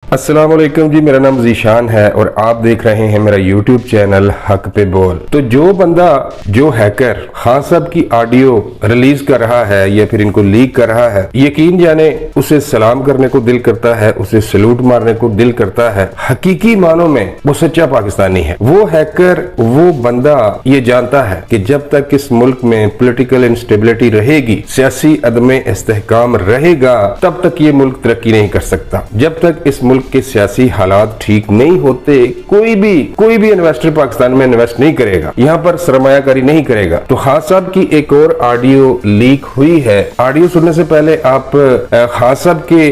अस्सलाम वालेकुम जी, मेरा नाम जीशान है और आप देख रहे हैं मेरा यूट्यूब चैनल हक पे बोल। तो जो बंदा जो हैकर खान साहब की ऑडियो रिलीज कर रहा है या फिर इनको लीक कर रहा है, यकीन जाने उसे सलाम करने को दिल करता है, उसे सलूट मारने को दिल करता है। हकीकी मानों में वो सच्चा पाकिस्तानी है। वो हैकर, वो बंदा ये जानता है कि जब तक इस मुल्क में पॉलिटिकल इंस्टेबिलिटी रहेगी, सियासी अदम इस्तेहकाम रहेगा, तब तक ये मुल्क तरक्की नहीं कर सकता। जब तक इस मुल्क के सियासी हालात ठीक नहीं होते, कोई भी इन्वेस्टर पाकिस्तान में इन्वेस्ट नहीं करेगा, यहाँ पर सरमायाकारी नहीं करेगा। तो खान साहब की एक और ऑडियो लीक हुई है। ऑडियो सुनने से पहले आप खान साहब के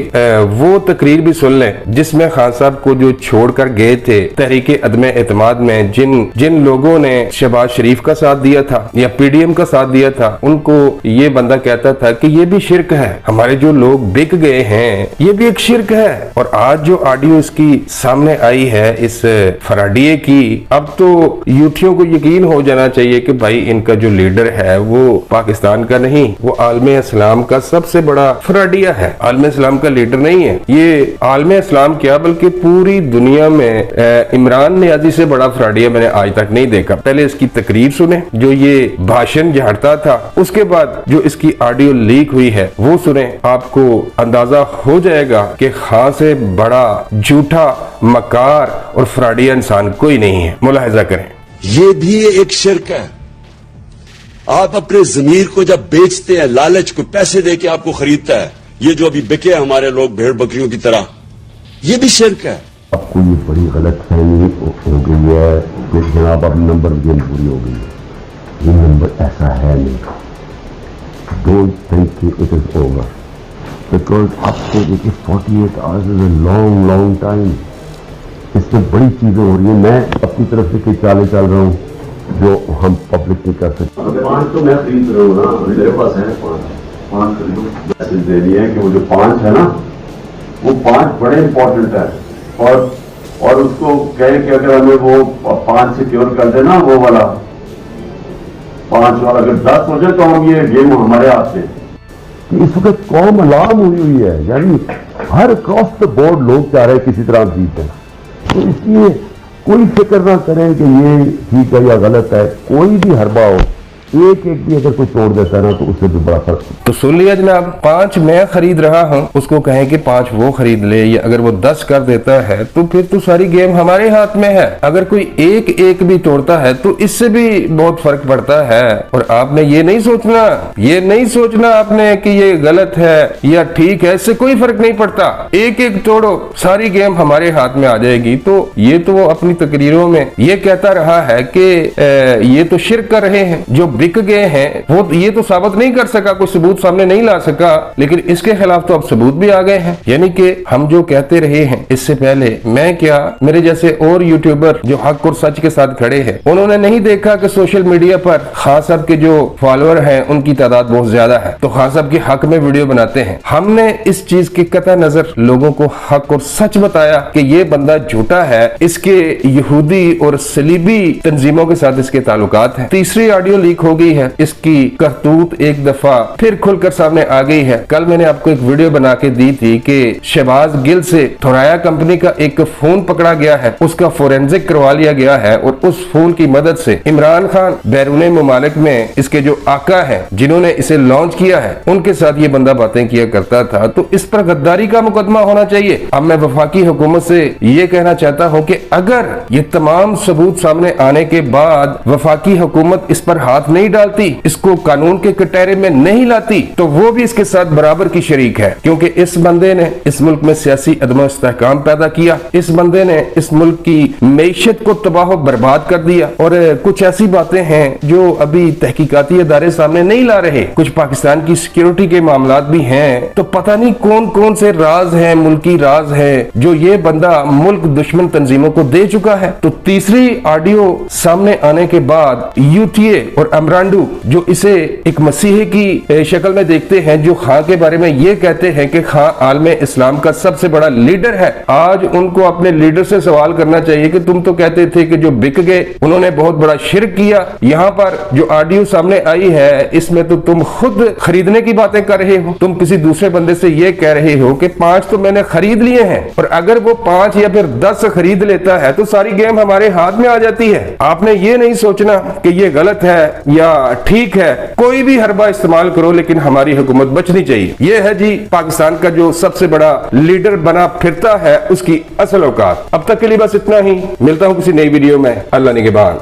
वो तकरीर भी सुन लें जिसमें खान साहब को जो छोड़कर गए थे तहरीक अदम एतमाद में जिन लोगों ने शहबाज शरीफ का साथ दिया था या पीडीएम का साथ दिया था, उनको ये बंदा कहता था कि ये भी शिर्क है, हमारे जो लोग बिक गए हैं ये भी एक शिर्क है। और आज जो ऑडियो इसकी सामने आई है इस फराडिये की, अब तो यूथियों को यकीन हो जाना चाहिए कि भाई इनका जो लीडर है वो पाकिस्तान का नहीं, वो आलमे इस्लाम का सबसे बड़ा फराडिया है। आलमे इस्लाम का लीडर नहीं है ये। आलमे इस्लाम क्या बल्कि पूरी दुनिया में इमरान नियाजी से बड़ा फराडिया मैंने आज तक नहीं देखा। पहले इसकी तकरीर सुने जो ये भाषण झाड़ता था, उसके बाद जो इसकी ऑडियो लीक हुई है वो सुने। आपको अंदाजा हो जाएगा कि खान से बड़ा झूठा, मकार और फ्रॉडिया इंसान कोई नहीं है। मुलाहिजा करें। ये भी एक शिर्क है। आप अपने जमीर को जब बेचते हैं, लालच को पैसे देके आपको खरीदता है, ये जो अभी बिके हमारे लोग भेड़ बकरियों की तरह, ये भी शिर्क है। आपको ये बड़ी गलत फहमी हो गई है कि जनाब अब नंबर गेम पूरी हो गई है। ये नंबर ऐसा है नहीं। Don't think it is over because आपको देखिए 48 hours is a long time. इसमें बड़ी चीजें हो रही है। मैं अपनी तरफ से कई चालें चल रहा हूँ जो हम पब्लिक नहीं कर सकते। 5 तो मैं खरीद रहा हूँ ना, मेरे पास है 5 खरीदो। मैसेज दे रही है कि वो जो 5 है ना, वो 5 बड़े इंपॉर्टेंट है। और उसको कहे कि अगर हमें वो 5 सिक्योर कर देना, वो वाला 5 वाला अगर 10 हो जाए तो हम ये गेम हमारे हाथ से। इस वक्त कौम अलार्म हुई है, यानी हर क्रॉस द बोर्ड लोग चाह रहे हैं किसी तरह जीत है। तो इसलिए कोई फिक्र ना करें कि ये ठीक है या गलत है। कोई भी हरबा हो, एक भी अगर कोई तोड़ देता है ना, तो उससे भी बड़ा फर्क। तो सुन लिया जनाब, 5 मैं खरीद रहा हूँ, उसको कहें कि 5 वो खरीद ले, या अगर वो 10 कर देता है तो फिर तो सारी गेम हमारे हाथ में है। अगर कोई एक भी तोड़ता है तो इससे भी बहुत फर्क पड़ता है। और आपने ये नहीं सोचना आपने कि ये गलत है या ठीक है, इससे कोई फर्क नहीं पड़ता। एक तोड़ो, सारी गेम हमारे हाथ में आ जाएगी। तो ये तो वो अपनी तकरीरों में ये कहता रहा है कि ये तो शिर्क कर रहे हैं, जो बिक गए हैं। वो ये तो साबित नहीं कर सका, कोई सबूत सामने नहीं ला सका, लेकिन इसके खिलाफ तो अब सबूत भी आ गए हैं। यानी कि हम जो कहते रहे हैं इससे पहले, मैं क्या मेरे जैसे और यूट्यूबर जो हक और सच के साथ खड़े हैं, उन्होंने नहीं देखा कि सोशल मीडिया पर खान साहब के जो फॉलोअर हैं उनकी तादाद बहुत ज्यादा है, तो खान साहब के हक में वीडियो बनाते हैं। हमने इस चीज की कतई नजर लोगों को हक और सच बताया कि ये बंदा झूठा है, इसके यहूदी और सलीबी तंजीमों के साथ इसके ताल्लुकात हैं। तीसरी ऑडियो लीक हो गई है, इसकी करतूत एक दफा फिर खुलकर सामने आ गई है। कल मैंने आपको एक वीडियो बना के दी थी कि शहबाज गिल से थोराया कंपनी का एक फोन पकड़ा गया है, उसका फोरेंसिक करवा लिया गया है और उस फोन की मदद से इमरान खान बैरूने मुमालिक में इसके जो आका है जिन्होंने इसे लॉन्च किया है, उनके साथ ये बंदा बातें किया करता था। तो इस पर गद्दारी का मुकदमा होना चाहिए। अब मैं वफाकी हुकूमत से ये कहना चाहता हूँ कि अगर ये तमाम सबूत सामने आने के बाद वफाकी हुकूमत इस पर हाथ नहीं डालती, इसको कानून के कटहरे में नहीं लाती, तो वो भी इसके साथ बराबर की शरीक है। क्योंकि इस बंदे ने इस मुल्क में सियासी अदम इस्तेहकाम पैदा किया, इस बंदे ने इस मुल्क की मईशत को तबाह बर्बाद कर दिया। और कुछ ऐसी बातें हैं जो अभी तहकीकाती अदारे सामने नहीं ला रहे, कुछ पाकिस्तान की सिक्योरिटी के मामलात भी हैं। तो पता नहीं कौन कौन से राज है, मुल्की राज है जो ये बंदा मुल्क दुश्मन तंजीमों को दे चुका है। तो तीसरी ऑडियो सामने आने के बाद यूटीए और हमरांडू जो इसे एक मसीही की शक्ल में देखते हैं, जो खां के बारे में ये कहते हैं कि खां आलम इस्लाम का सबसे बड़ा लीडर है, आज उनको अपने लीडर से सवाल करना चाहिए कि तुम तो कहते थे कि जो बिक गए उन्होंने बहुत बड़ा शिर्क किया। यहाँ पर जो ऑडियो सामने आई है इसमें तो तुम खुद खरीदने की बातें कर रहे हो। तुम किसी दूसरे बंदे से ये कह रहे हो कि 5 तो मैंने खरीद लिए हैं, और अगर वो 5 या फिर 10 खरीद लेता है तो सारी गेम हमारे हाथ में आ जाती है। आपने ये नहीं सोचना कि ये गलत है या ठीक है, कोई भी हरबा इस्तेमाल करो लेकिन हमारी हुकूमत बचनी चाहिए। ये है जी पाकिस्तान का जो सबसे बड़ा लीडर बना फिरता है उसकी असल औकात। अब तक के लिए बस इतना ही, मिलता हूं किसी नई वीडियो में। अल्लाह निगहबान।